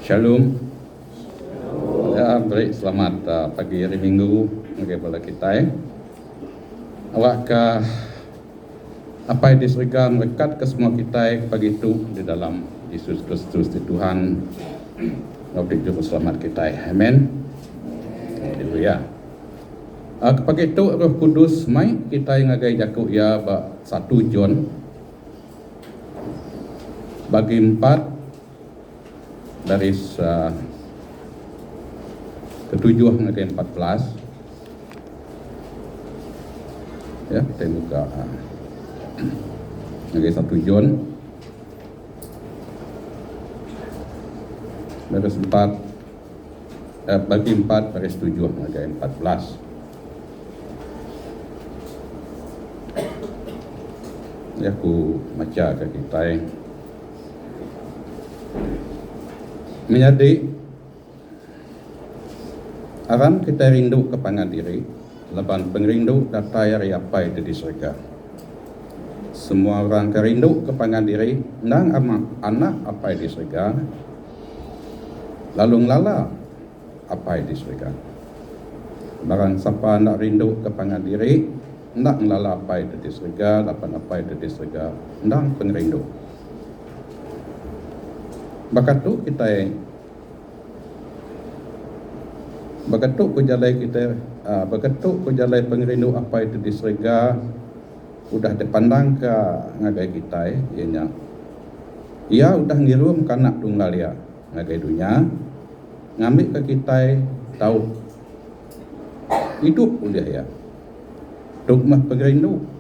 Shalom. Ya, baik, selamat pagi hari Minggu kepada kita. Awak ke apa yang diseriga melekat ke semua kita pagi itu di dalam Yesus Kristus di Tuhan, Rabbul Juru Selamat kita. Amin. Haleluya. Pagi itu Roh Kudus mai kita yang agai jakuk ya 1 John bagi 4 baris ke-7 hingga 14. Ya, kita buka lagi 1 John baris 4 bagi 4 baris 7 hingga 14. Ya, aku baca ke kita. Menjadi aram kita rindu kepada diri, leban pengrindu data yang apa itu di surga. Semua orang kerindu kepada diri, nang anak apa di surga, lalu ngelala apa di surga. Barang siapa nak rindu kepada diri, nak ngelala apa itu di surga, lapan apa itu di surga, nang pengrindu. Bakat tu kujalai pengrindu apa itu di surga udah dipandang ke ngagai kita ianya ia udah ngirum kanak tunggal ya ngagai dunia ngambil ke kita tahu hidup udah ya dogma pengrindu.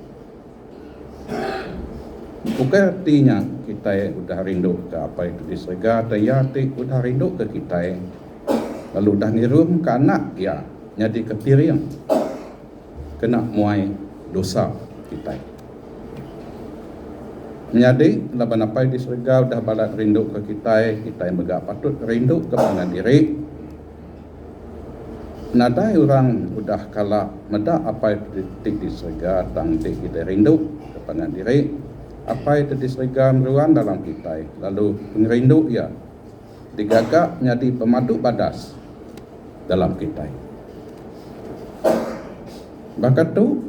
Bukan artinya kita udah rindu ke apa itu di surga, tapi udah rindu ke kita. Lalu dah ngirum ke anak ya, jadi kepiring kena muai dosa kita. Menjadi laban apa di surga udah balat rindu ke kita yang megak patut rindu kepada diri. Nada orang udah kalah meda apa itu di surga, tang kita rindu kepada diri. Apa itu diseriga meruan dalam kita, lalu pengerindu ya digagak menjadi pemadu badas dalam kita. Bakat tu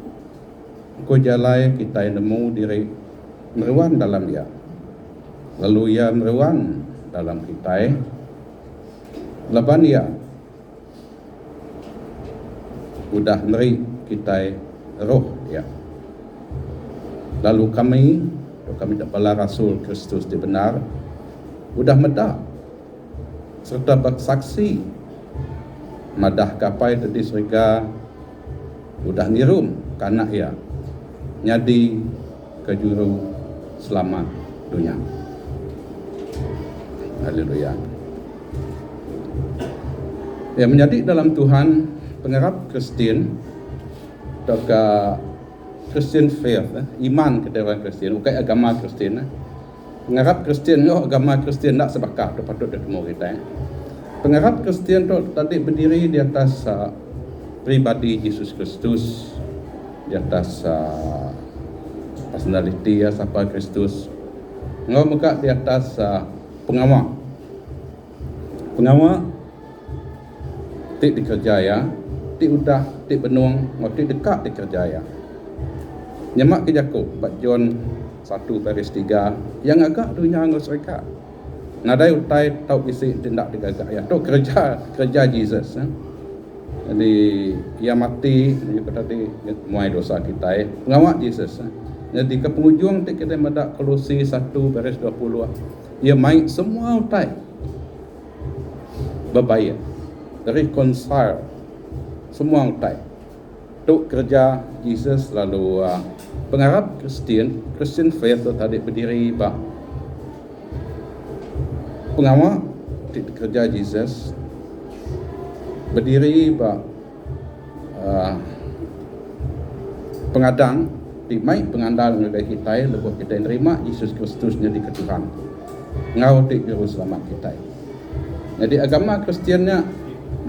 ko jalai kita nemu diri meruan dalam dia, lalu ia meruan dalam kita, leban ia udah beri kita roh ya, lalu kami kepala Rasul Kristus dibenar udah medah serta bersaksi madah kapai tadi surga udah ngirum kanak ya nyadi ke juru selamat dunia. Haleluya. Ya, menjadi dalam Tuhan pengharap Kristen atau Christian faith, iman kita orang Kristen, bukan agama Kristen. Pengharap Kristen, agama Kristen tak sebakah, patut ketemu kita. Pengharap Kristen tu tadi berdiri di atas pribadi Yesus Kristus, di atas personality ya siapa Kristus. Ngau muka di atas pengawal. Pengawal tik dikerjaya, tik udah, tik benung, tik dekat dikerjaya. Nyemak ke Jakub, John 1 baris 3, yang agak dunia angus mereka. Nadai utai tau isi tindak digagak ya. Tu kerja Jesus. Jadi ia mati tadi muai dosa kita ngawak Jesus. Jadi ke penghujung kita medak Kolose 1 baris 20. Ia mai semua utai berbayar. Reconcile semua utai. Tu kerja Jesus lalu pengharap Christian faith tadi berdiri pengawal kerja Jesus berdiri pengadang di mai pengandal negara kita lepas kita nerima Yesus Kristus jadi ketuhan ngau di juru selamat kita. Jadi agama Kristiannya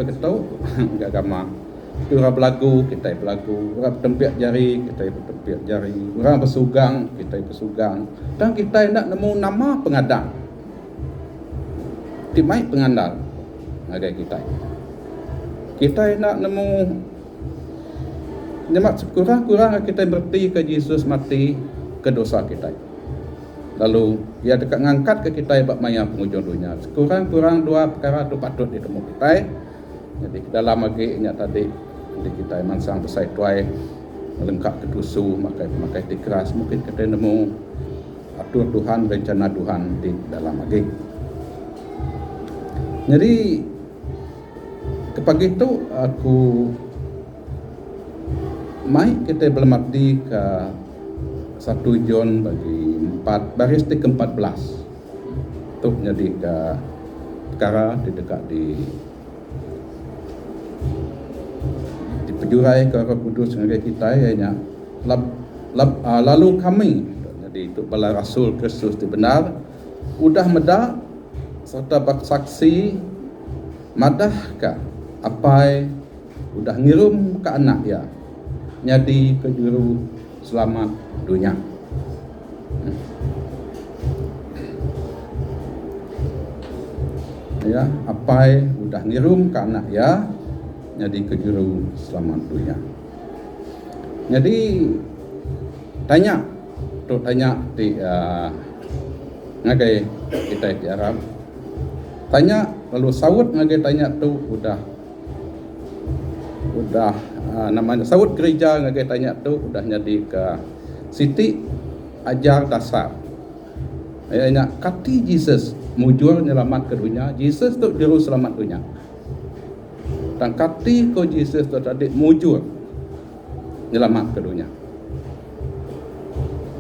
begitu agama orang belagu, kita belagu. Orang bertempiak jari, kita bertempiak jari. Orang bersugang, kita bersugang. Dan kita nak nemu nama pengadang. ti mai pengandal ngagai kita. Kita nak nemu nyemak kurang-kurang kita berti ke Yesus mati ke dosa kita. Lalu ia dekat ngangkat ke kita bab maya penghujung dunia. Kurang-kurang dua perkara tu patut ditemu kita. Jadi dalam lagi nya tadi kita mansang besai tuai melengkap ketusu makai dikeras mungkin kita nemu atur Tuhan, rencana Tuhan di dalam lagi. Jadi kepagi itu aku mai kita bermati ke 1 John bagi 4 baris ke-14 untuk jadi ke perkara di dekat di pejurai ke Roh Kudus dengan kita ianya lalu kami jadi itu bala Rasul Kristus di benar udah medak serta bersaksi madah ka apai udah ngirum ke anak ya nyadi ke juru selamat dunia. Ya, apai udah ngirum ke anak ya nyadi ke juru selamat dunia. Jadi tanya di ngagai kita di Arab. Tanya lalu sawut ngagai tanya tu udah namanya sawut gereja ngagai tanya tu udah nyadi ke Siti ajar dasar. Ayahnya kati Jesus mujur nyelamat ke dunia. Jesus tu juru selamat dunia. Dan kati ko Jesus tu tadi mujur nyelamat ke dunia.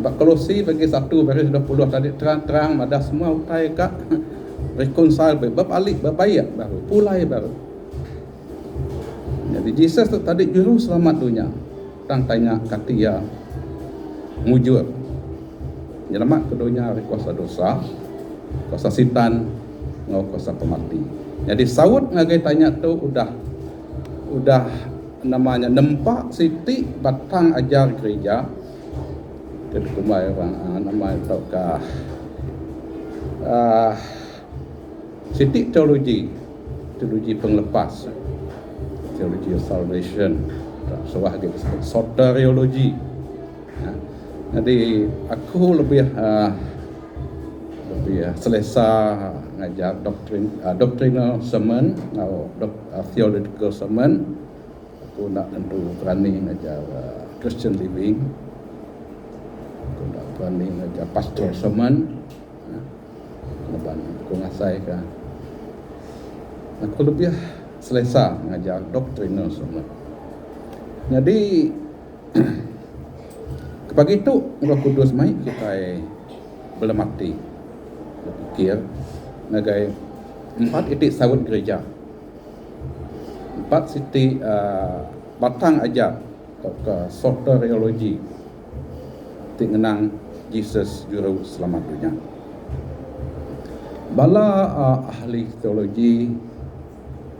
Bak Kolose bagi 1 baris 20 tadi terang-terang ada semua utai kak reconcile bab alik bab bayak baru pulai baru. Jadi Jesus tu tadi juru selamat dunia. Tang tanya katia mujur nyelamat ke dunia dari kuasa dosa, kuasa setan, ngau kuasa pemati. Jadi sawut ngagai tanya tu udah namanya nempak Siti batang ajar gereja. Jadi kumai orang namanya taukah Siti teologi penglepas, teologi of salvation, sebagai soteriologi. Jadi aku lebih selesa ngajar doctrinal sermon atau theological sermon. Aku nak tentu berani ngajar Christian living. Aku nak berani ngajar pastoral sermon. Aku ngasai kan. Aku lebih selesa ngajar doctrinal sermon. Jadi pagi itu Roh Kudus mai kita belum mati berfikir nagai 4 itik sawut gereja 4 siti batang aja ke soteriologi tik ngenang Jesus juru selamat dunia bala ahli teologi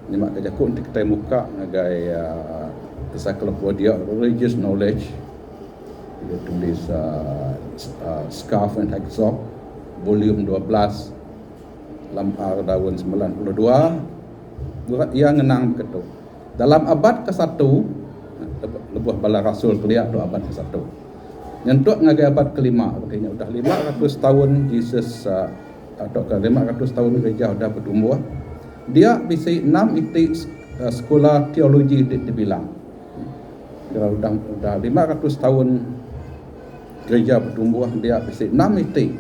nyemak kejaku untuk kita muka nagai encyclopedia religious knowledge. Dia tulis Scarf and Hexok volume 12 Lampar tahun 92 ia ngenang begitu dalam abad ke-1 lebuh bala Rasul keliak tu abad ke-1 nyentuk ngagai abad ke-5 artinya udah 500 tahun Jesus atau ke 500 tahun gereja sudah bertumbuh dia bisi 6 itik sekolah teologi dibilang udah 500 tahun gereja bertumbuh dia bisi 6 itik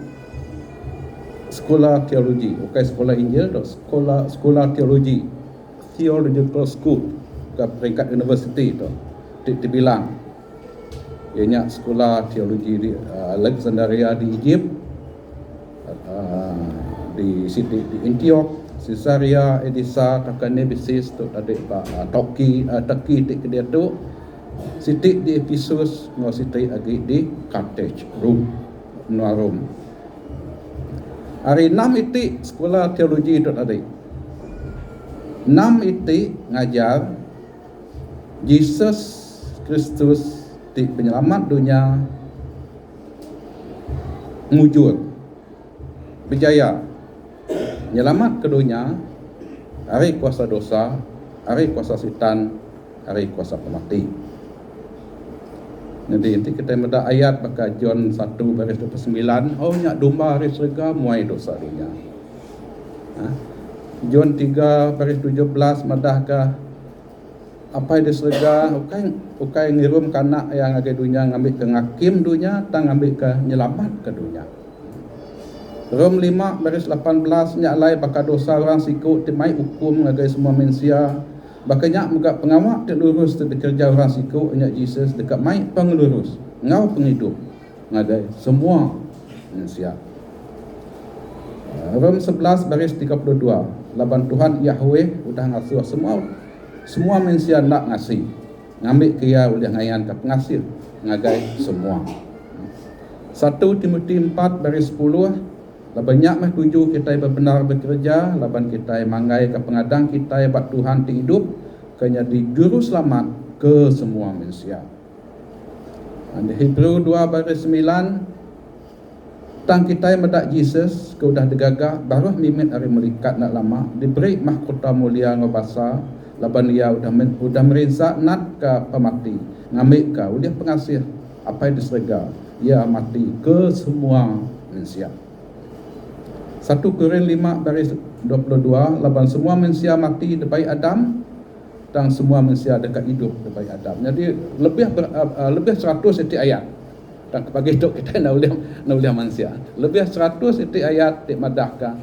sekolah teologi bukan sekolah Injil atau sekolah teologi theological school ke peringkat universiti tu dibilang ianya sekolah teologi di Alexandria di Egypt di Antioch Caesarea Edessa Nemesis tu tadi Turki tik dia tu Siti di Ephesus, ngau siti lagi di Carthage, Rom. Hari 6 itik sekolah teologi itu tadi. 6 itik ngajar Jesus Kristus di penyelamat dunia mujur berjaya Nyelamat keduanya, hari kuasa dosa, hari kuasa setan, hari kuasa pemati. Jadi nanti kita menda ayat baka John 1 baris 29, oh nyak domba hari surga muai dosa dunia. John 3 baris 17 madahkah apa di surga ukai ngirum kanak yang agak dunia ngambil ke ngakim dunia tang ngambil ke nyelamat ke dunia. Rom 5 baris 18 nyak lai baka dosa orang siku timai hukum ngagai semua manusia. Baka nyak muka pengawak tak lurus tu bekerja orang siku nyak Jesus dekat mai pengelurus ngau penghidup ngagai semua manusia. Rom 11 baris 32 laban Tuhan Yahweh udah ngasuh semua manusia nak ngasih ngambil kia udah ngayan ke pengasih ngagai semua. 1 Timotius 4 baris 10 laban nyak mah tuju kita benar bekerja laban kita manggai ke pengadang kita bak Tuhan hidup kenya di juru selamat ke semua manusia. Hebrew 2 baris 9 tang kita medak Jesus ke udah degagah baru mimin hari melikat nak lama diberi mahkota mulia ngobasa laban dia udah merinsak nat ke pemati ngambil ke udah pengasih apa yang diserga ia mati ke semua manusia. 1 Korintus 5 baris 22 laban semua manusia mati depai Adam dan semua manusia dekat hidup depai Adam. Jadi lebih 100 itu ayat. Dan bagi hidup kita nak boleh manusia. Lebih 100 itu ayat di madahkan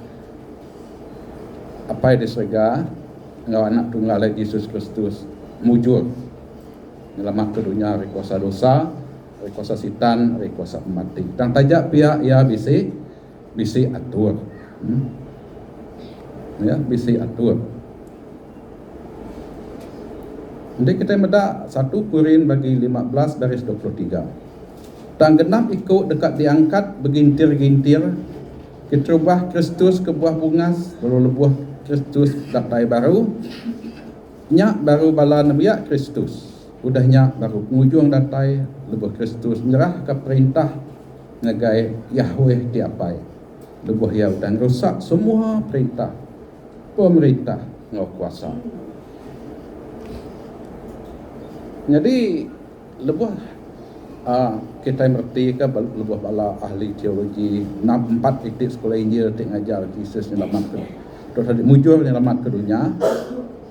apa yang diserga ngau anak tunggal Yesus Kristus mujur nyelamat ke dunia dari kuasa dosa, dari kuasa setan, dari kuasa mati. Dan tajak pihak ia bisi atur. Ya, bisi atur. Jadi kita meda 1 Korintus bagi 15 baris 23. Tang genap ikut dekat diangkat begintir-gintir kita ubah Kristus ke buah bungas lalu buah Kristus datai baru nyak baru bala nabiak Kristus udahnya baru penghujung datai lebuh Kristus menyerah ke perintah ngagai Yahweh diapai lebuh ya udah rusak semua perintah pemerintah ngau kuasa. Jadi lebuh kita mengerti ke lebuh bala ahli teologi 4 titik sekolah Injil tik ngajar Jesus nyelamat ke terus ada mujur nyelamat ke dunia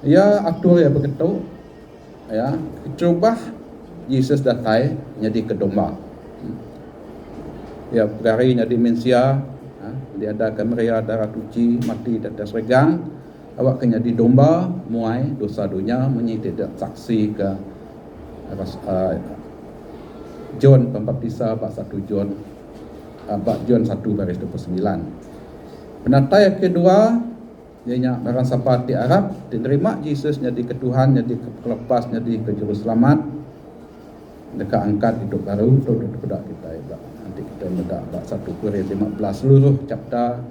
ya atur ya begitu ya coba Jesus datai jadi ke domba ya pergari jadi manusia dia ada kemeria darah uji mati di atas regang awak kena jadi domba muai dosa dunia menyidik saksi ke John Pembaptisa bab 1 John 1 baris 29. Penata yang kedua ianya barang siapa di Arab diterima Jesus jadi ke Tuhan jadi kelepas jadi ke juru selamat dekat angkat hidup baru tu budak kita nanti kita mendak 1 Korintus 15 seluruh chapter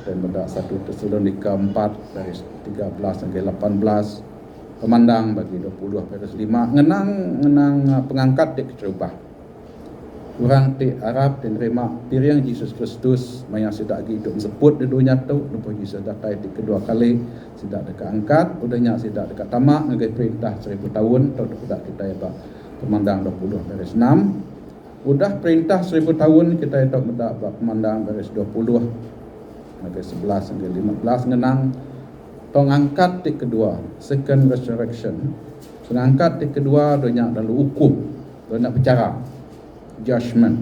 kita mendak 1 Tesalonika 4 baris 13 sampai 18 pemandang bagi 20 baris 5 ngenang pengangkat di kecerubah orang di Arab diterima piring Yesus Kristus maya sidak hidup sebut di dunia tu lupa Yesus datai di kedua kali sidak dekat angkat udahnya sidak dekat tamak ngagai perintah 1000 tahun tu budak kita ya pemandang 20 baris 6 udah perintah 1000 tahun kita itu mendak pemandang baris 20 ngagai 11 sampai 15 ngenang pengangkat di kedua second resurrection pengangkat di kedua dunia lalu hukum dunia bicara judgment.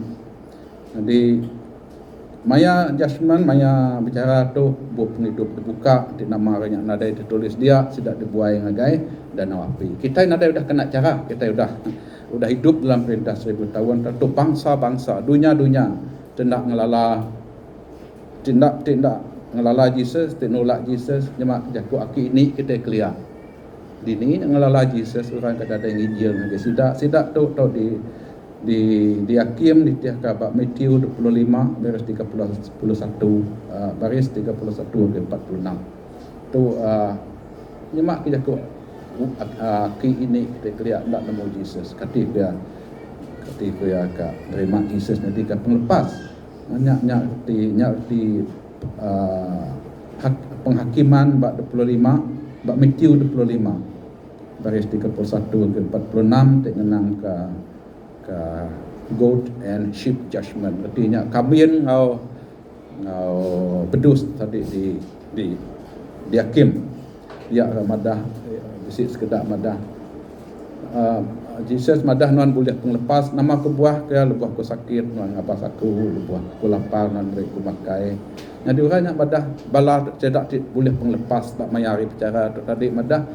Jadi maya judgment maya bicara tu buat penghidup dibuka di nama banyak nadai ditulis dia tidak dibuai ngagai dan api kita nadai udah kena cara kita udah hidup dalam perintah 1000 tahun tentu bangsa-bangsa dunia tindak ngelala Jesus, nolak Jesus, nyemak jaku aki ini kita clear. Dini ngelala Jesus orang kada ada Injil ngagai sidak tu di Hakim di tiah bab Matthew 25 baris 31 baris 31 ke 46. Tu nyemak jaku aki ini kita clear ndak nemu Jesus. Ketika ka terima Jesus nanti ka penglepas. Nyak di penghakiman bab 25, bab Matthew 25 baris 31 ke 46 tek ngenang ke goat and sheep judgment. Artinya kabin ngau pedus tadi di hakim dia madah bisi sekedar madah Jesus madah nuan boleh penglepas nama ke buah ke lebuh ku sakit nuan ngapas aku lebuh ku lapar nuan beri ku makai. Jadi orang nak madah bala cedak boleh penglepas tak mayari bicara tu tadi madah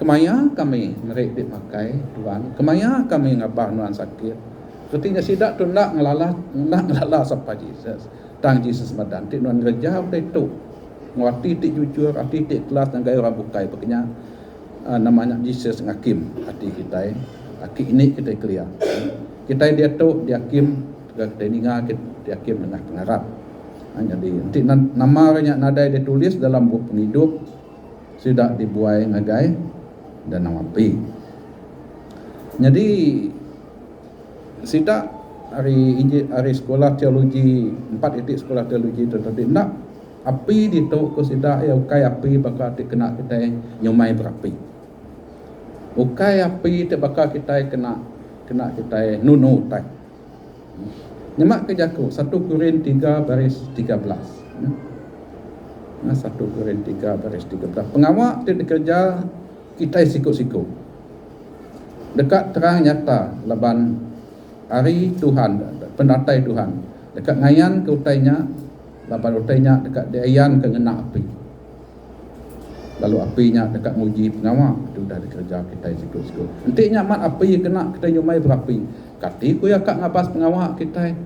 kemaya kami merik dik makai tuan, kemaya kami ngabah nuan sakit. Artinya sidak tu nak ngelala sapa Jesus. Tang Jesus madan tik nuan kerja udah itu. Ngati tik jujur, hati tik kelas dan gaya orang bukai paknya namanya Jesus ngakim hati kita. Hati ini kita clear. Kita dia tu dia hakim kita ninga dia hakim dengan pengarap. Jadi nanti namanya nadai dia tulis dalam buku penghidup sudah dibuai ngagai dan nama pi. Jadi sidak hari sekolah teologi 4 titik sekolah teologi tu tadi nak api di tu ko sidak ya ukai api bakal kena kita nyumai berapi. Ukai api te bakal kita kena kita nunu tai. Nyemak ke jaku 1 Korin 3 baris 13. 1 Korin 3 baris 13. Pengawak dia bekerja kita sikut-sikut. Dekat terang nyata laban hari Tuhan, pendatai Tuhan. Dekat ngayan ke utainya, laban utainya dekat diayan ke ngena api. Lalu apinya dekat muji pengawak, itu dah dikerja kita sikut-sikut. Nanti nyamat api kena kita nyumai berapi. Kati ku ya kak ngapas pengawak kita.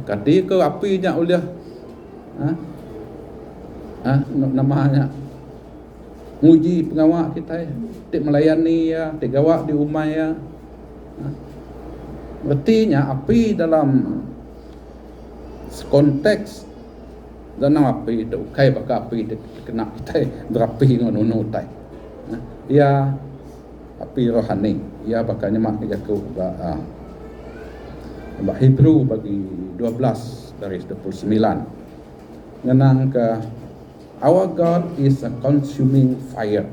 Kati ku apinya ulah namanya nguji pengawak kita. Tik melayani ya, tik gawak di rumah ya. Artinya api dalam konteks dan api itu kai bakal api kena kita berapi ngono tai. Ya api rohani, ya bakal nyemak jaku bab Hebrew bagi 12 dari 29. Ngenang ke our God is a consuming fire.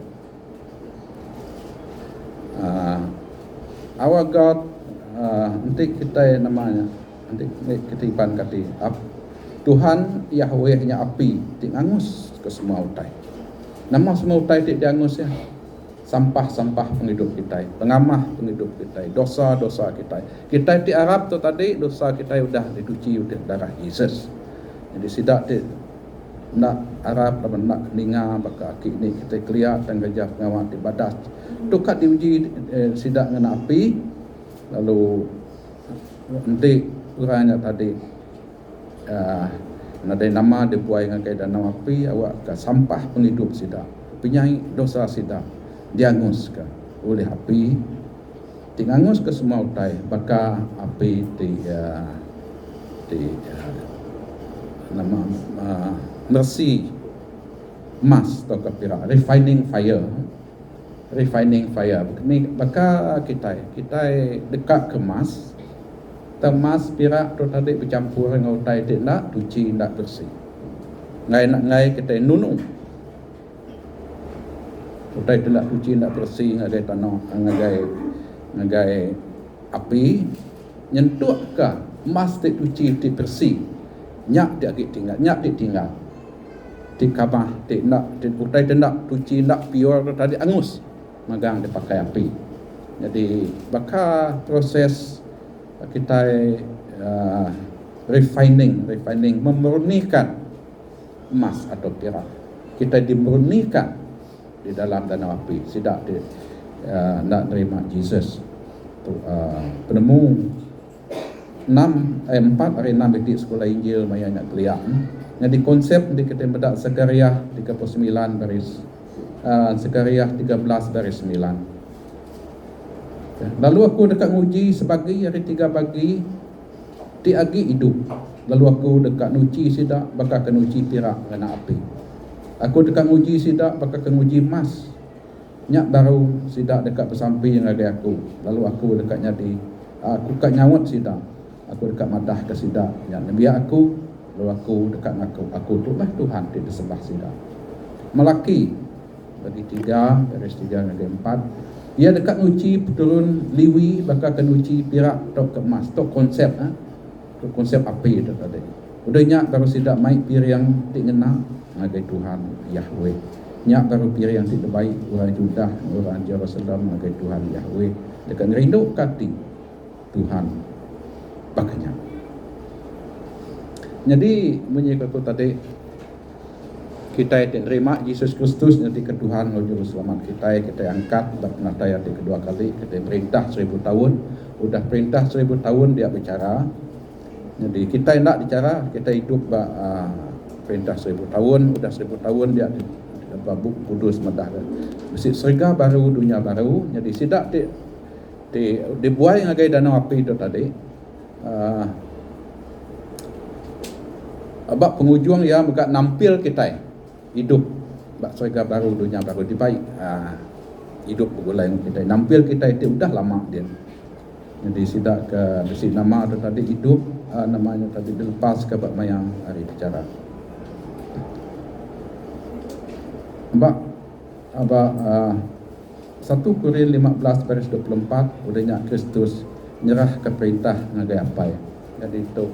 Our God nanti kita namanya nanti kita iban kati Tuhan Yahweh nya api tingangus ke semua utai. Nama semua utai diangus ya. Sampah-sampah penghidup kita, pengamah penghidup kita, dosa-dosa kita. Kita di Arab tu tadi dosa kita sudah dicuci oleh darah Yesus. Jadi sidak nak Arab dan nak keninga baka akik ni kita kelihatan kerja pengawal di badas. Tukat diuji sidak dengan api. Lalu nanti orangnya tadi ada nama dibuai dengan kaitan nama api awak ke sampah penghidup sidak. Penyai dosa sidak diangus ke oleh api. Tingangus ke semua utai baka api di nama mercy mas atau kapira refining fire ni baka kita dekat ke mas temas pirak tu tadi bercampur dengan utai tidak cuci tidak bersih ngai kita nunu utai tidak cuci tidak bersih ngagai tanah ngagai api nyentuh ke mas tidak cuci tidak bersih nyak dia tinggal di kamar tidak utai tidak cuci tidak pure tadi angus magang dipakai api. Jadi baka proses kita refining memurnikan emas atau perak. Kita dimurnikan di dalam danau api. Sidak nak terima Jesus. Penemu 4 hari 6 di sekolah Injil maya nak keliak. Jadi konsep di kita bedak Zakaria 39 baris Zakaria 13 baris 9. Lalu aku dekat nguji sebagi hari 3 pagi ti agi hidup. Lalu aku dekat nguji sidak bakal ke nguji pirak kena api. Aku dekat nguji sidak bakal ke nguji emas. Nyak baru sidak dekat bersampi yang ada aku. Lalu aku dekatnya aku kat nyawat sidak. Aku dekat madah ke sidak yang biar aku Aku dekat aku tu lah Tuhan di sebelah sida. Melaki bagi 3 baris 3 dan 4. Ia dekat uci turun liwi bakal kan uci pirak tok kemas tok konsep konsep api itu tadi. Udahnya baru sidak mai pir yang tik ngena ngagai Tuhan Yahweh. Nyak baru pir yang tik baik orang Judah orang Jerusalem ngagai Tuhan Yahweh. Dekat rindu kati Tuhan bakanya. Jadi menyikaku tadi kita yang terima Yesus Kristus jadi ke Tuhan juru selamat kita angkat dan penata yang kedua kali kita perintah 1000 tahun udah perintah 1000 tahun dia bicara. Jadi kita tidak bicara kita hidup perintah 1000 tahun udah 1000 tahun dia babuk kudus medah besi serga baru dunia baru. Jadi sidak dibuai ngagai danau api itu tadi abak penghujung ya buka nampil kita hidup bak serga baru dunia baru dibaik hidup begulai kita nampil kita itu udah lama dia. Jadi sidak ke besi nama itu tadi hidup namanya tadi dilepas ke bak mayang hari bicara. Abak 1 Korin 15 baris 24 udahnya Kristus nyerah ke perintah ngagai apa ya. Jadi itu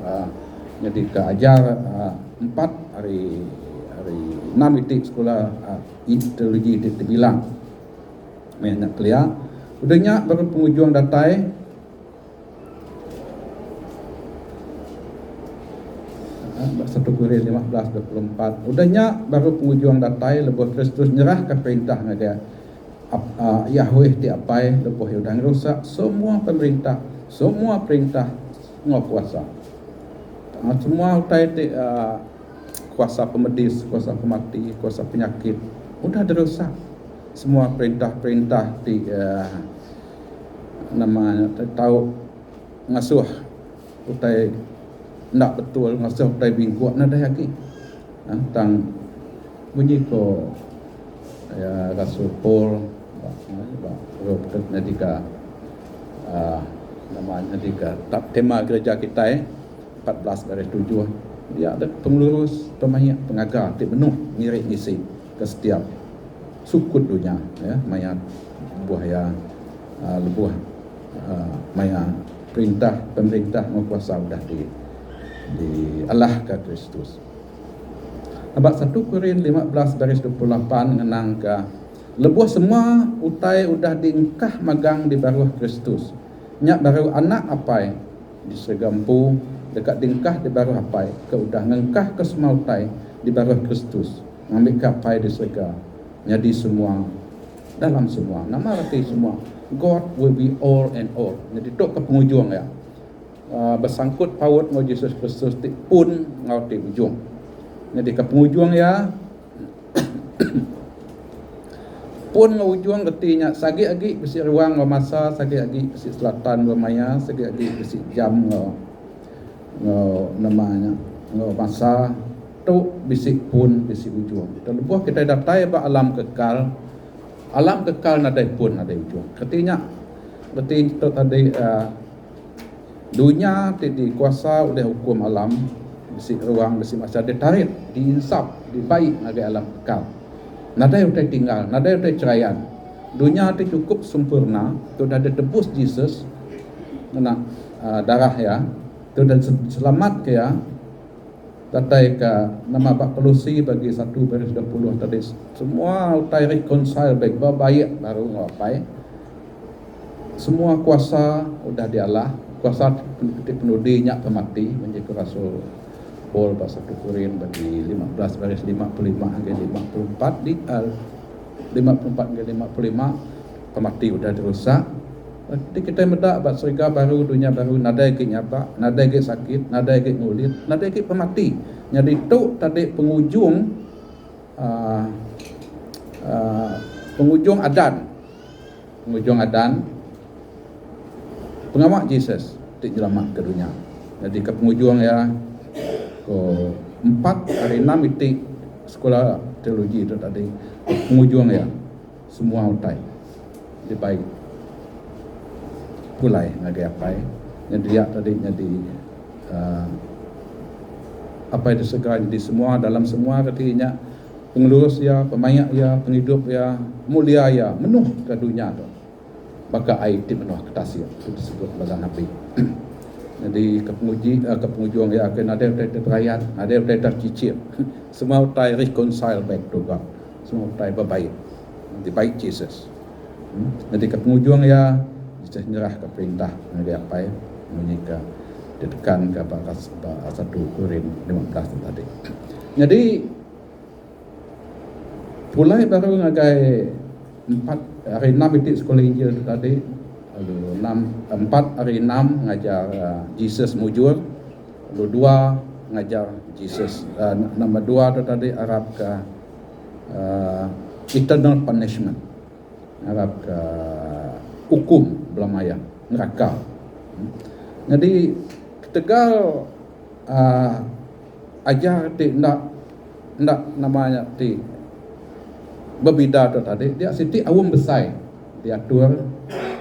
jadi ke ajar 4 hari 6 itik sekolah teologi itu bilang banyak kelia udahnya baru penghujung datai 1 Korin 15:24 udahnya baru penghujung datai lebuh Kristus nyerah ke perintah ngagai Yahweh ti apai lebuh udah rusak semua pemerintah semua perintah ngau kuasa semua utai kuasa pemedis kuasa pemati kuasa penyakit udah dirusak semua perintah-perintah di namanya tahu ngasuh utai ndak betul ngasuh utai bingkuak nada yaki tang bunyi ko ya Rasul Paul Robert Nadika namanya Nadika tema gereja kita 14 baris 7 dia ada pengurus pemayat pengagar ti penuh ngirik ngisi ke setiap sukut dunia ya mayat buah ya lebuh mayat perintah pemerintah menguasa sudah di Allah ke Kristus. Abad 1 Korin 15 baris 28 ngenang ke lebuh semua utai udah diengkah magang di baruh Kristus. Nyak baru anak apai di segampu dekat dingkah di baruh apai ke udah ngengkah ke semua utai di baruh Kristus. Ngambil kapai di surga. Jadi semua dalam semua nama arti semua God will be all and all. Jadi tok ke penghujung ya. Bersangkut paut ngau Yesus Kristus pun ngau di ujung. Jadi ke penghujung ya pun ngau ujung getinya sagi agi besi ruang ngau masa sagi agi besi selatan bermaya sagi agi besi jam ngau namanya ngau masa tu besi pun besi ujung. Dan lebuh kita datai ba alam kekal nadai pun nadai ujung. Artinya berarti itu tadi dunia di kuasa oleh hukum alam besi ruang besi masa ditarik diinsaf dibaik ngagai alam kekal nadai utai tinggal nadai utai ceraian dunia itu cukup sempurna tu dah ditebus Jesus kena darah ya tu dan selamat ke ya datai ke nama Pak Pelusi bagi 1 baris 20 tadi semua utai reconcile baik baru ngapai semua kuasa udah di Allah kuasa penudi nyak pemati menjadi Rasul Paul bahasa 1 Korin bagi 15 baris 55 hingga 54 di 54 hingga 55 pemati udah dirusak. Jadi kita medak bat serga baru dunia baru nadai ke nyapa nadai ke sakit nadai ke ngulit nadai ke pemati. Jadi tu tadi penghujung adan pengamak Jesus di selamat ke dunia. Jadi ke penghujung ya ke 4 hari 6 itik sekolah teologi itu tadi penghujung ya semua utai dibaik pulai ngagai apa ya jadi dia tadi jadi apa yang disegera jadi semua dalam semua artinya pengurus ya, pemayat ya, penghidup ya, mulia ya, menuh ke dunia tu. Maka air ti menuh ke tasir itu disebut sebagai Nabi. Jadi kepengujuan ya akan ada rakyat, ada cicir. Semua utai reconcile back to God. Semua utai berbaik. Nanti baik Jesus. Jadi kepengujuan ya Jesus nyerah ke perintah dari apa ya menikah ditekan ke bakas 1 Korin 15 tadi. Jadi mulai baru ngagai 4 hari 6 itu sekolah Injil itu tadi. Lalu 4 hari 6 ngajar Jesus mujur. Lalu 2 ngajar Jesus. Nombor 2 itu tadi Arab ke eternal punishment. Arab ke hukum belamaya neraka. Jadi Tegal ajar ti ndak namanya ti berbeda tu tadi dia siti awam besar diatur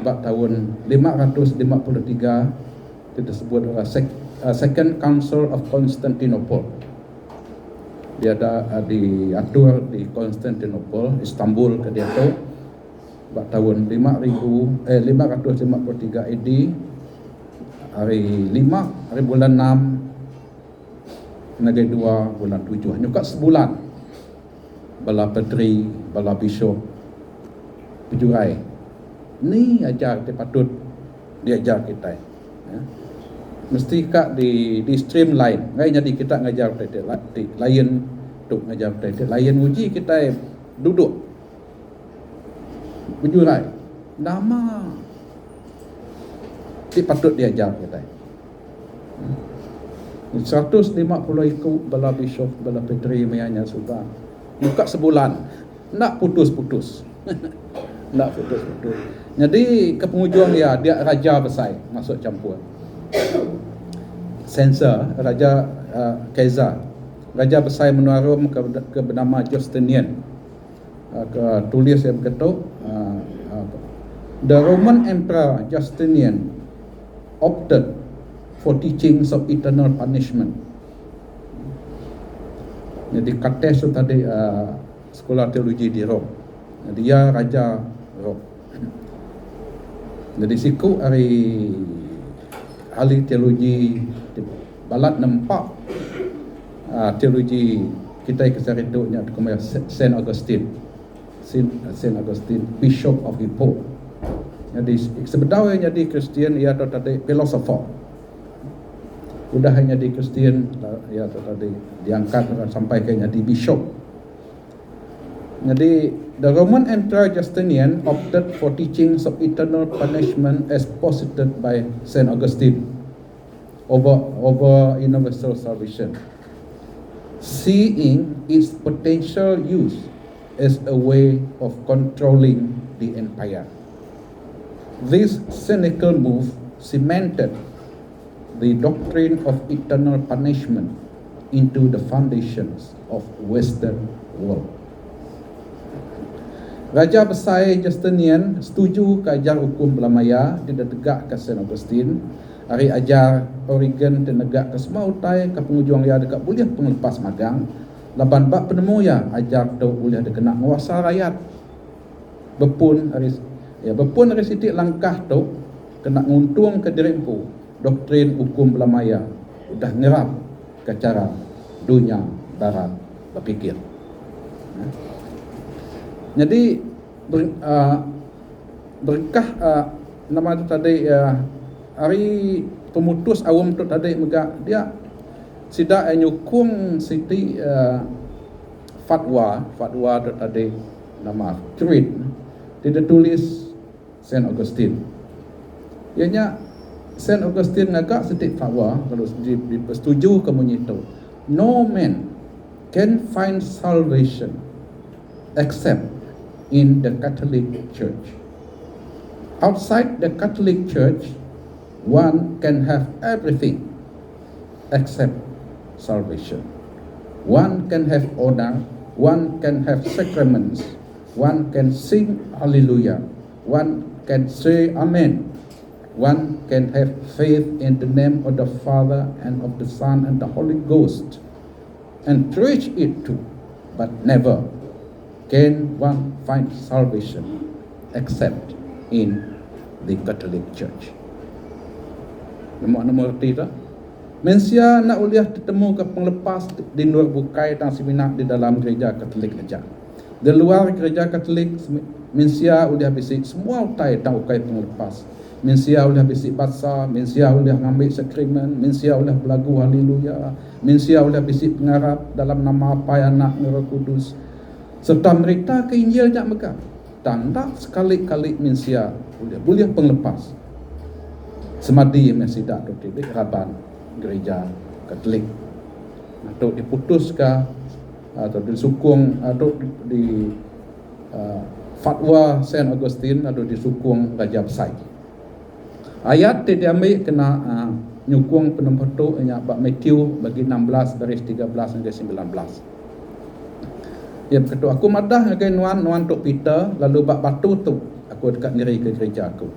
bab tahun 553 itu disebut Second Council of Constantinople. Dia ada diatur di Constantinople, Istanbul ke dia tu bab tahun 553 AD hari 5 hari bulan 6 negeri 2 bulan 7 nyukat sebulan bala petri bala bishop pejurai ni ajar kita patut diajar kita ya. Mesti kak di streamline ngai jadi kita ngajar di lain tuk ngajar di lain uji kita duduk pejurai nama patut diajar kita. 150 ikut bala bishop, bala petri mayanya sudah. Buka sebulan. Nak putus-putus. Nak putus-putus. Jadi kepengujuan dia raja besar masuk campur. Sensor raja Kaisar. Raja besar menarum ke bernama Justinian. Tulis yang berkata the Roman Emperor Justinian opted for teachings of eternal punishment. Jadi kates tu tadi sekolah teologi di Rom. Jadi dia raja Rom. Jadi siku ahli teologi balat nampak teologi kita kesaritnya kemudian Saint Augustine, Bishop of Hippo. Jadi sebenarnya jadi Kristian ia tadi filosofer. Sudah hanya di Kristian ia tadi diangkat sampai ke jadi bishop. Jadi the Roman Emperor Justinian opted for teachings of eternal punishment as posited by Saint Augustine over universal salvation, seeing its potential use as a way of controlling the empire. This cynical move cemented the doctrine of eternal punishment into the foundations of Western world. Raja besar Justinian setuju ke ajar hukum belamaya tidak tegak ke Saint Augustine. Hari ajar Origen tenegak ke semua utai ke pengujuang ya dekat boleh penglepas magang. Laban bab penemu ya ajar tu boleh ada kena menguasa rakyat. Bepun dari sidik langkah tu kena nguntung ke dirimpu doktrin hukum belamaya dah ngerap ke cara dunia barat berfikir. Jadi berkah nama tu tadi hari pemutus awam tu tadi mega dia sidak nyukung siti fatwa tu tadi nama tweet tidak tulis Saint Augustine. Ianya Saint Augustine agak sedikit fatwa kalau dipersetuju kemudian itu no man can find salvation except in the Catholic Church. Outside the Catholic Church, one can have everything except salvation. One can have honor, one can have sacraments, one can sing hallelujah, one can say amen, one can have faith in the name of the Father and of the Son and the Holy Ghost, and preach it too, but never can one find salvation except in the Catholic Church. Nama erti tak? Mensia nak uliah bertemu ke penglepas di luar bukai dan seminar di dalam gereja Katolik saja. Di luar gereja Katolik, mensia uliah bisik semua utai dan ukai penglepas. Mensia uliah bisik bahasa, mensia uliah ngambil sakrimen, mensia uliah berlagu haleluya, mensia uliah bisik pengarap dalam nama Pai, Anak, Roh Kudus, serta merita ke Injil jak megah. Dan tak sekali-kali mensia uliah penglepas. Semadi mensidak di raban gereja Katolik atau diputuskah atau disukung atau di fatwa Saint Augustine atau disukung Raja Besar. Ayat diambil kena nyukung penumpang tu bab Matthew bagi 16 baris 13 hingga 19. Ya begitu aku madah dengan nuan tok Peter, lalu bab batu tu aku dekat diri ke gereja aku.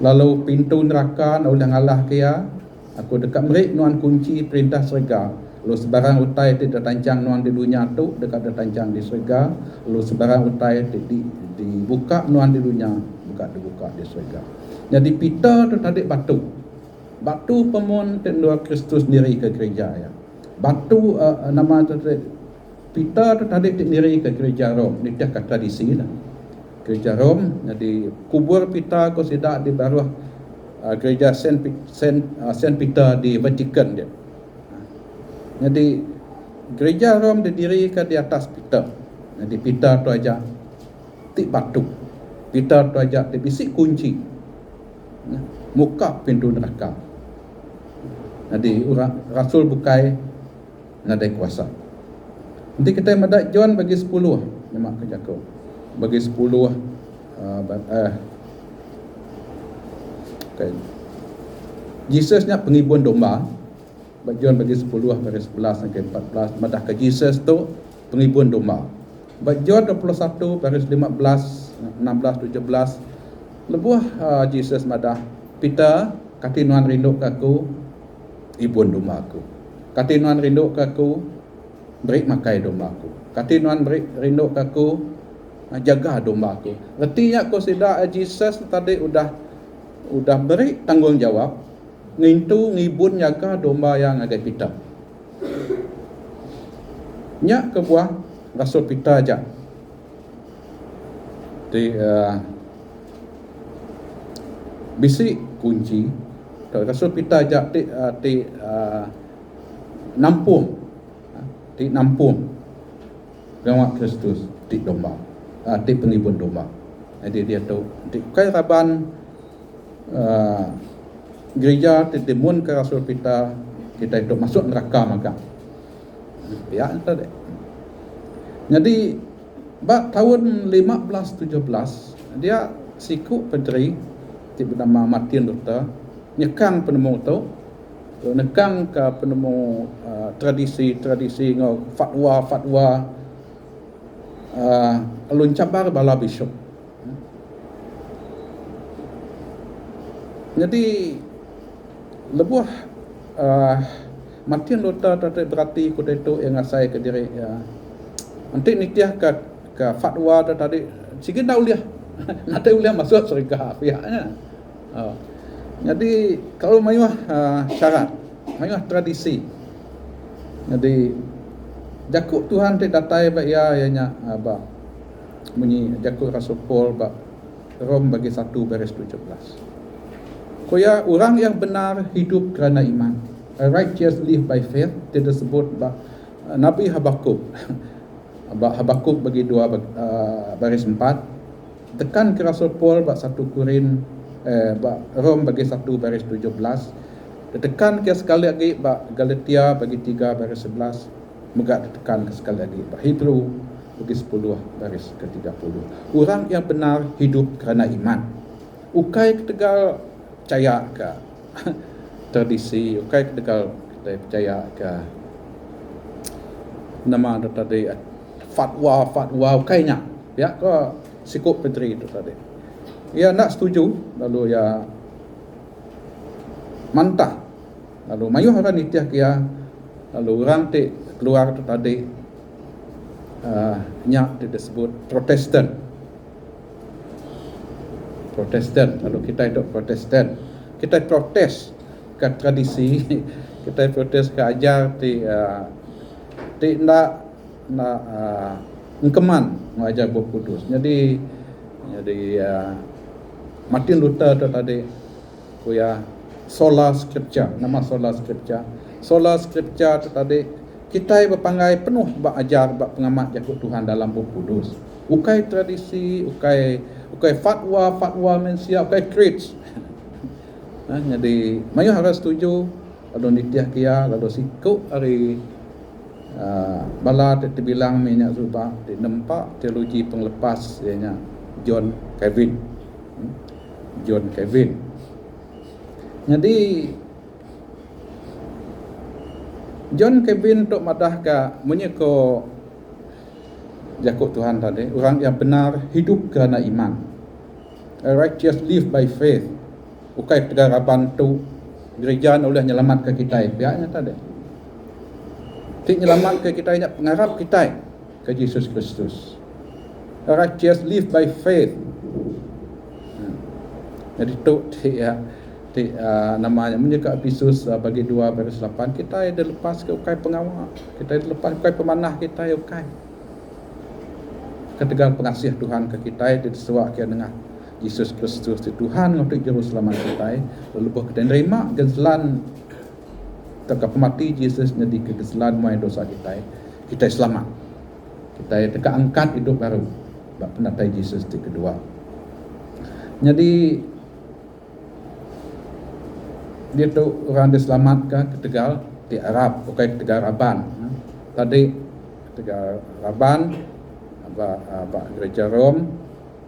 Lalu pintu neraka nak ulah ngalah kia, aku dekat merik nuan kunci perintah syurga. Lalu sebarang utai tidak tancang nuan di dunia tu dekat ada tancang di syurga. Lalu sebarang utai dibuka nuan di dunia dibuka di syurga. Jadi Peter tu tadi batu pemun tendua Kristus sendiri ke gereja ya. Batu nama Peter tu tadi sendiri ke gereja Rom. Ini dia kata tradisi lah. Gereja Rom, jadi kubur Peter ko sidak di bawah gereja Saint Peter di Vatikan dia. Jadi gereja Rom didirikan di atas Peter. Jadi Peter tu aja tik batu. Peter tu aja dibisik kunci. Muka pintu neraka. Jadi Rasul bukai nadai kuasa. Nanti kita madak John bagi 10 memang kerja kau. Bagi 10 okay. Jesusnya pengibun domba. John bagi 10 baris 11 sampai 14 madah ke Jesus tu pengibun domba. John 21 baris 15 16 17 lebuh Jesus madah Peter kati nuan rindu kaku ibun domba aku. Kati nuan rindu kaku beri makai domba aku. Kati nuan beri rindu kaku jaga domba aku. Artinya aku sidak Jesus tadi udah beri tanggungjawab ngintu ngibun jaga domba yang agak Peter. Nyak ke buah Rasul Peter aja. Di bisi kunci Rasul Peter aja di nampung gawak Kristus di domba, di pengibun domba. Jadi dia tu di kai raban gereja timun ke Rasul Peter kita itu masuk neraka maka. Ya tadi. Jadi tahun 1517 dia siku pedri bernama Martin Luther nyekang penemu tu, nekang ke penemu tradisi ngau fatwa alun cabar bala bishop. Jadi lebuh Martin Luther tadi berarti kuda itu yang asai ke diri ya. Nanti nitiah ke fatwa tadi sikit dah uliah nanti uliah masuk syurga pihaknya. Jadi kalau mayuh syarat, mayuh tradisi. Jadi jakuk Tuhan te datai ba ya nya ba bunyi jakuk Rasul Paul ba Rom bagi 1 baris 17. Koya orang yang benar hidup kerana iman. A righteous live by faith. Dia disebut ba Nabi Habakuk. Habakuk bagi 2 baris 4. Tekan ke Rasul Paul ba 1 Korin Rom bagi 1 baris 17. Tekan ke sekali lagi Galatia bagi 3 baris 11. Megak tekan ke sekali lagi Hebrew bagi 10 baris ke 30. Orang yang benar hidup kerana iman. Ukai ketegal percaya ke tradisi, ukai ketegal kita percaya ke nama tadi fatwa ukainya. Ya ko sikap pedri itu tadi. Ya nak setuju, lalu ya mantah. Lalu mayuh orang nitiah kia, lalu orang keluar tu tadi nyak disebut Protestan. Kalau kita hidup Protestan, kita protes ke tradisi, kita protes ke ajar ti nak engkeman mengajar Roh Kudus. Jadi Martin Luther tu tadi punya sola scriptura, nama sola scriptura. Sola scriptura tu tadi kita berpangai penuh bak ajar bak pengamat jakut Tuhan dalam Roh Kudus. Ukai tradisi, ukai fatwa mensia, ukai creeds. Jadi mayu harus setuju kalau nitiah kia kalau sikuk hari bala terbilang minyak zubah di nempak teologi penglepas ianya John Calvin. Jadi John Calvin tok madah ka menyeko jakut Tuhan tadi, orang yang benar hidup kerana iman. A righteous live by faith. Ukai tegaraban tu gereja oleh nyelamat ke kita pihaknya tadi. Tik nyelamat ke kita ingat pengarap kita ke Yesus Kristus. A righteous live by faith. Jadi tu namanya menyeka Efesus bagi 2 baris 8 kita ada lepas ke ukai pengawal, kita ada lepas ukai pemanah kita ukai. Ketegal pengasih Tuhan ke kita disuak ke dengan Yesus Kristus di Tuhan untuk juru selamat kita lalu kita nerima gezelan teka pemati Yesus jadi kegezelan mai dosa kita selamat, kita teka angkat hidup baru bab penatai Yesus di kedua. Jadi dia tu orang diselamatkan ketegal di Arab, bukan ketegal Raban. Tadi ketegal Raban apa gereja Rom.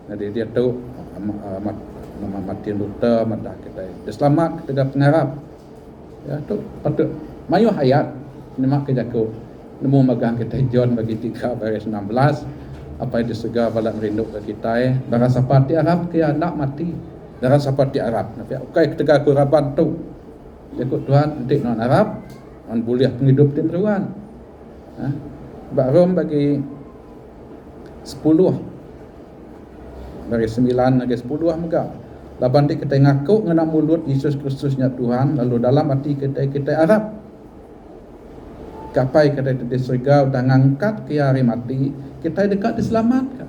Jadi dia tu nama Martin Luther madah kita diselamat ketegal pengarap. Ya tu patut mayu hayat nyemak ke jaku nemu magang kita John bagi 3 baris 16 apa yang disegah balak merinduk ke kita darah sapati Arab ke anak mati darah sapati Arab tapi ukai ketegal ku Raban tu jakut Tuhan entik non Arab on boleh penghidup tim teruan. Bak Rom bagi 10 dari 9 lagi 10 mega. Laban dik kita ngaku ngena mulut Yesus Kristusnya Tuhan lalu dalam hati kita Arab. Kapai kita disregau dan ngangkat ke hari mati, kita dekat diselamatkan.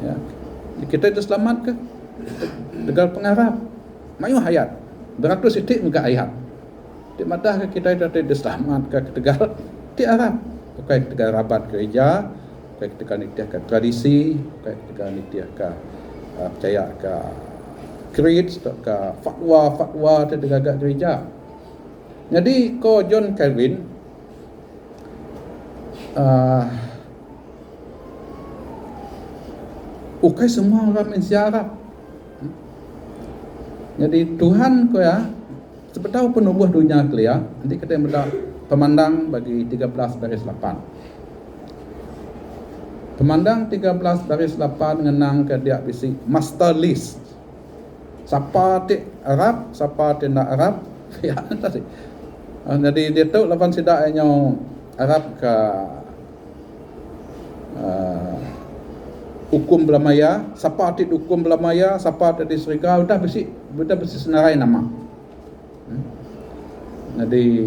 Ya. Kita diselamatkan degal pengarap. Mayu hayat. Beratus itik muka ayat. Di madah kita diselamatkan ke tegal di Arab. Bukan tegal rabat gereja, bukan tegal nitiah ke tradisi, bukan tegal nitiah ke percaya ke creed, ke fatwa tegal gereja. Jadi ko John Calvin ukai semua orang mensiarap. Jadi Tuhan ko ya sebetau penubuh dunia kelia nanti kita mendak pemandang bagi 13 baris 8. Pemandang 13 baris 8 ngenang ke dia bisi master list. Siapa ti Arab, siapa ti nak Arab, ya tadi. Jadi dia tahu lawan sidak nyo Arab ke hukum belamaya, siapa ti hukum belamaya, siapa ti disregau dah besi senarai nama. Jadi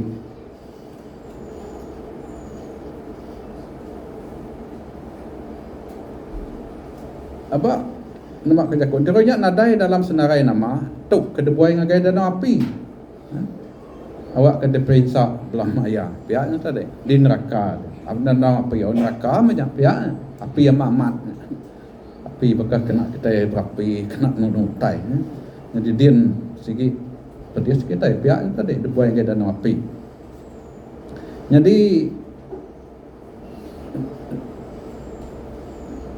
apa nama kerja kon teronya nadai dalam senarai nama tu kedebuai ngagai danau api. Awak kena perintah belamaya pihaknya tadi di neraka. Abang danau api neraka macam pihak api yang mamat. Api bakal kena kita berapi kena nunutai. Jadi dia segi dia kita pihak tadi debuai ngagai danau api. Jadi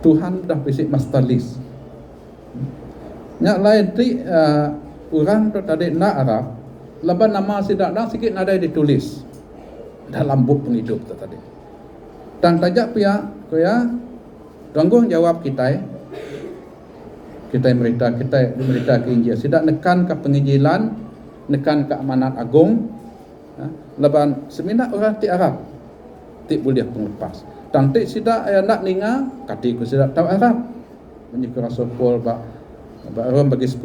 Tuhan dah bisik master list. Yang lain ti orang tu tadi nak Arab, leban nama sidak dah sikit nada ditulis dalam buku penghidup tu tadi. Dan tajak pihak ko ya tanggung jawab kita merita ke Injil. Sidak nekan ke penginjilan nekan ke amanat agung. Laban seminak orang ti Arab ti boleh penglepas. Tang ti sidak ayah nak ninga kati ku sidak tahu Arab. Menyukur Rasul Paul orang bagi 10.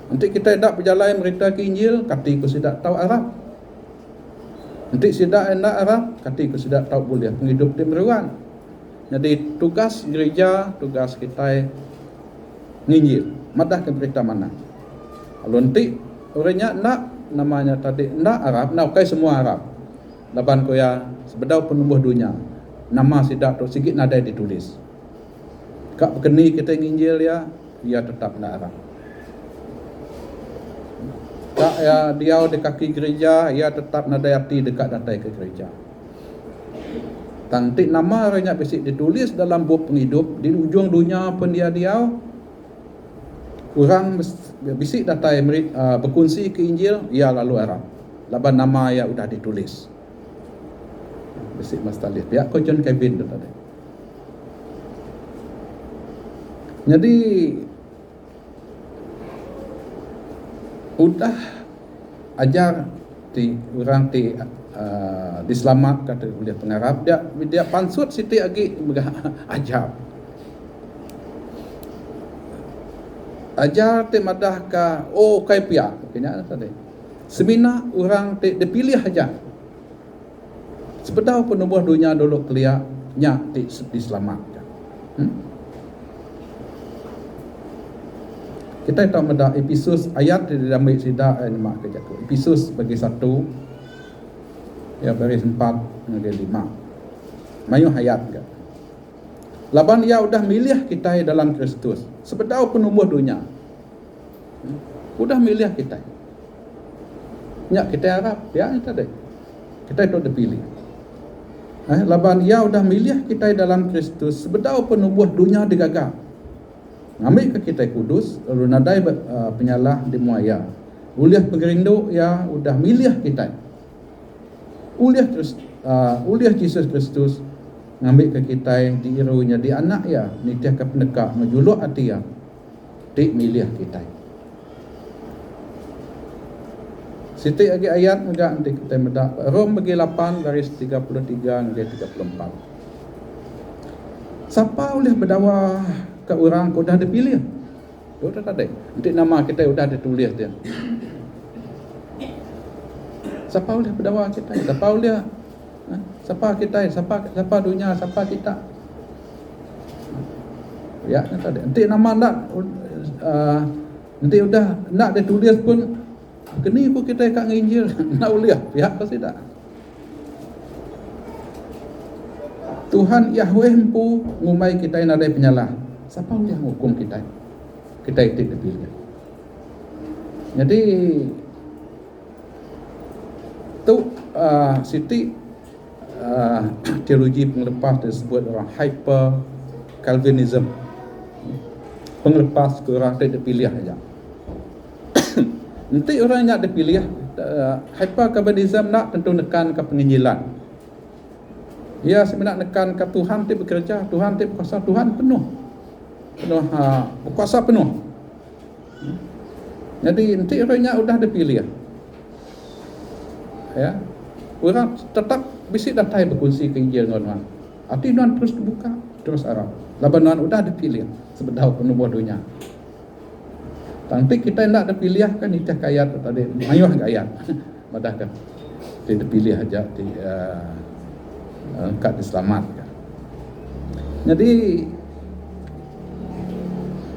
Nanti kita nak berjalan berita ke Injil kati ku sidak tahu Arab. Nanti sidak nak Arab kati ku sidak tahu boleh penghidup di meruan. Jadi tugas gereja, tugas kita nginjil, madah ke berita mana. Kalau nanti orangnya nak namanya tadi nak Arab, nak kai semua Arab. Laban ko ya sebedau penubuh dunia. Nama sidak tu sikit nada ditulis. Kak berkeni kita nginjil ya, dia tetap nak Arab. Kak ya dia di kaki gereja, ia tetap nada hati dekat datai ke gereja. Tantik nama orangnya bisik ditulis dalam buku penghidup di ujung dunia pun dia kurang bisik datai berkongsi ke Injil, ia lalu Arab. Laban nama ia sudah ditulis. Bisik Mas Talib. Ya, kau John Kevin tu tadi. Jadi udah ajar di orang diselamat kata boleh pengarap dia pansut siti agi ajar ti madah ka kai pia kena tadi semina orang ti dipilih aja sebedau penubuh dunia dulu kelia nya ti diselamatkan. Kita tahu meda Efesus ayat di dalam sida mak kejaku Efesus bagi 1 ya baris 4 hingga 5. Mayu hayat ke. Laban ia udah milih kita dalam Kristus. Sebedau penubuh dunia. Udah milih kita. Nyak kita Arab, ya tadi. Kita itu dipilih. Laban ia udah milih kita dalam Kristus. Sebedau penubuh dunia digagap. Ngambil ke kita kudus, lalu nadai penyalah di muaya. Uliah pengerindu ya udah milih kita. Uliah Yesus Kristus ngambil ke kita di irunya di anak ya nitiah ke penekak menjuluk hati ya di milih kita. Siti lagi ayat enggak nanti kita medak Rom bagi 8 garis 33 hingga 34. Siapa boleh berdakwah ke orang kau dah dipilih? Sudah tadi. Nanti nama kita sudah ditulis dia. Siapa boleh berdakwah kita? Siapa boleh? Siapa kita? Siapa dunia? Siapa kita? Ya, tadi. Nanti nama nak nanti sudah nak ditulis pun kini pun kita kat nginjil nak uliah. Ya, pasti tak. Tuhan Yahweh empu ngumai kita yang ada penyalah. Siapa yang hukum kita? Kita itu dipilih. Jadi tu Siti teologi penglepas disebut orang hyper Calvinism. Penglepas ke orang tidak dipilih aja. Nanti orang yang dipilih hyper Calvinism nak tentu nekan ke penginjilan. Ya sebenarnya nekan ke Tuhan tu bekerja, Tuhan tu berkuasa, Tuhan penuh berkuasa penuh. Jadi nanti orangnya sudah dipilih. Ya, orang tetap bisik datai berkongsi ke Injil dengan orang. Arti orang terus dibuka, terus Arab. Laban orang sudah dipilih sebedau penubuh dunia. Nanti kita nak dipilih kan itu ayat tadi, mayuh ayat. Madah kan. Dia dipilih aja di kat diselamatkan. Jadi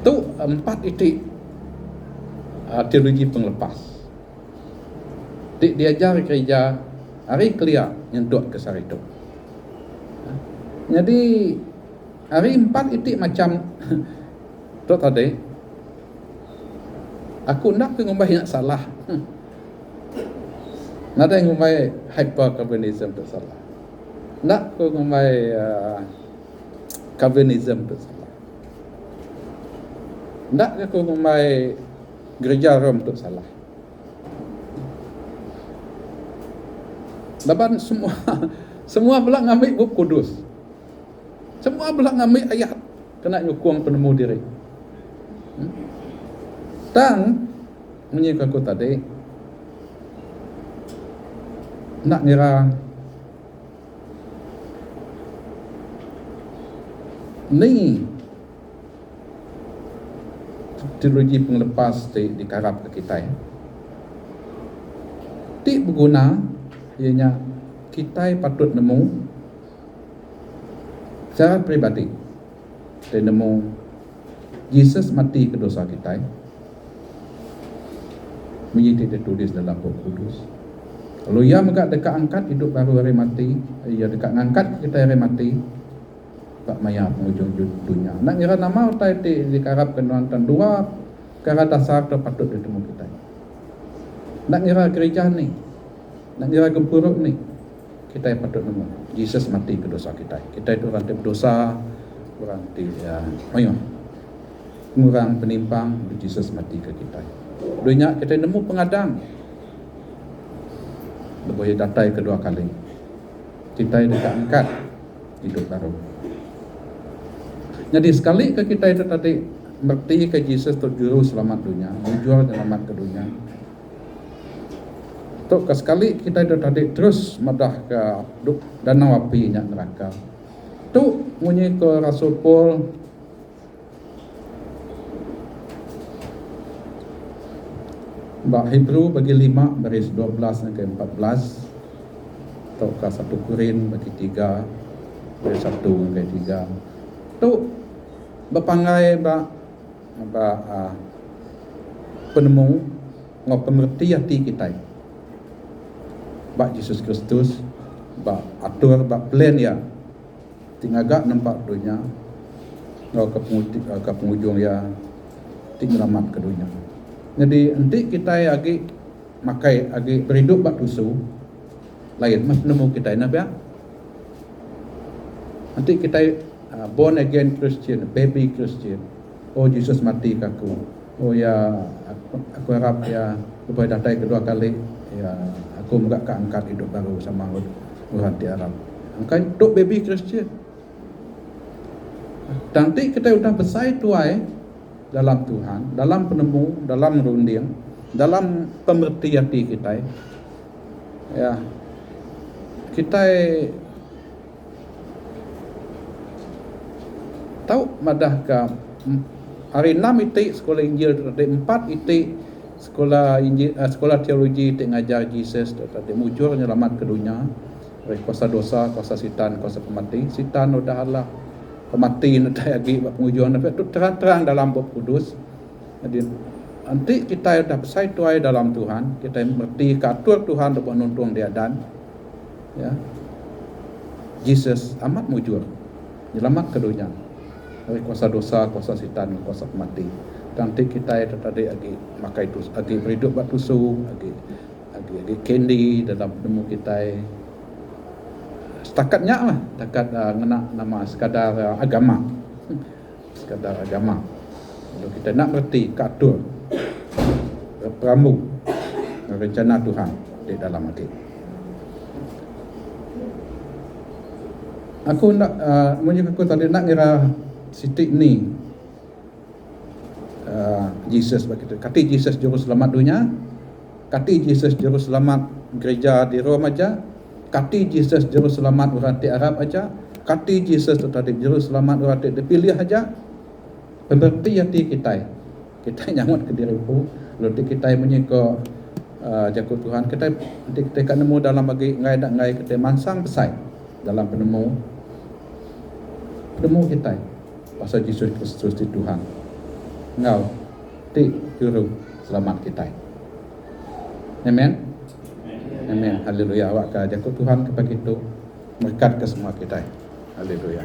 tu 4 itik teologi penglepas. Diajar gereja hari kelia nyentuk ke saritu. Jadi hari 4 itik macam tu tadi. Aku nak ke ngumbai yang salah. Nada yang ngumbai hyper Calvinism tu salah. Nak ke ngumbai Calvinism tu salah. Nak ke ngumbai gereja Rom tu salah. Laban semua pula ngambil buku kudus. Semua pula ngambil ayat kena nyukung penemu diri. Dan menyika aku tadi nak ngira ni teologi penglepas dikarap ke kita ti berguna ianya kita patut nemu secara pribadi dan nemu Yesus mati ke dosa kita menjadi ditulis dalam Buku Kudus. Kalau ia megak dekat angkat hidup baru hari mati, ia dekat ngangkat kita hari mati, Pak Maya penghujung dunia. Nak ngira nama utai dikarap ke nonton dua cara dasar tu patut ditemu kita. Nak ngira gereja ni, nak ngira gempuruk ni, kita patut nemu Yesus mati ke dosa kita. Kita itu orang berdosa, orang orang penimpang, Yesus mati ke kita. Dunia kita nemu pengadam, boleh datai kedua kali. Kita dekat angkat hidup baru. Jadi sekali ke kita itu tadi berarti ke Yesus tu juru selamat dunia, juru selamat ke dunia. Tok ke sekali kita itu tadi terus madah ke danau api nya neraka. Tu munyi ke Rasul Paul Bab Hebrew bagi 5 baris 12 dan ke 14 atau ke 1 Korin bagi 3 baris 1 dan ke 3 tu berpangai penemu ngau pemerti hati kita bak Yesus Kristus bak atur bak plan ya tingagak nampak dunia ngau ke penghujung ya tinglamat ke dunia. Jadi nanti kita agi makai agi berhidup bak tusu lain mas nemu kita nabi ya. Nanti kita born again Christian, baby Christian. Oh Jesus mati ke aku. Oh ya aku harap ya supaya datai kedua kali ya aku enggak keangkat hidup baru sama orang di Arab. Angkat untuk baby Christian. Nanti kita sudah besar tuai dalam Tuhan, dalam penemu, dalam runding, dalam pemerti hati kita. Ya. Kita tahu madah ke hari 6 itik sekolah Injil, hari 4 itik sekolah Injil, sekolah teologi itik ngajar Jesus, tadi mujur nyelamat ke dunia dari kuasa dosa, kuasa sitan, kuasa pemati. Sitan udah Allah mati nak lagi buat pengujuan itu terang-terang dalam Buku Kudus. Jadi nanti kita dah besar tuai dalam Tuhan, kita mengerti keatur Tuhan untuk menuntun dia dan ya Jesus amat mujur selamat ke dunia dari kuasa dosa, kuasa sitan, kuasa mati. Nanti kita tadi lagi maka itu lagi berhidup buat tusu, lagi candy dalam temu kita. Setakatnya lah, setakat ngena nama sekadar agama. Sekadar agama. Kalau kita nak mengerti keatur peramu rencana Tuhan di dalam hati. Aku nak aku tadi nak ngira sitik ni Jesus begitu. Kati Jesus juru selamat dunia, kati Jesus juru selamat gereja di Roma aja. Kati Jesus juru selamat orang di Arab aja, kati Jesus tadi juru selamat orang di dipilih aja. Pemberti hati kita nyamut ke diri pun, lalu kita menyeka jago Tuhan kita kan nemu dalam bagi ngai kita mansang besar dalam penemu kita pasal Yesus Kristus di Tuhan. Ngau ti juru selamat kita. Amen. Amin. Haleluya. Awak ke jago Tuhan kepada itu berkat ke semua kita. Haleluya.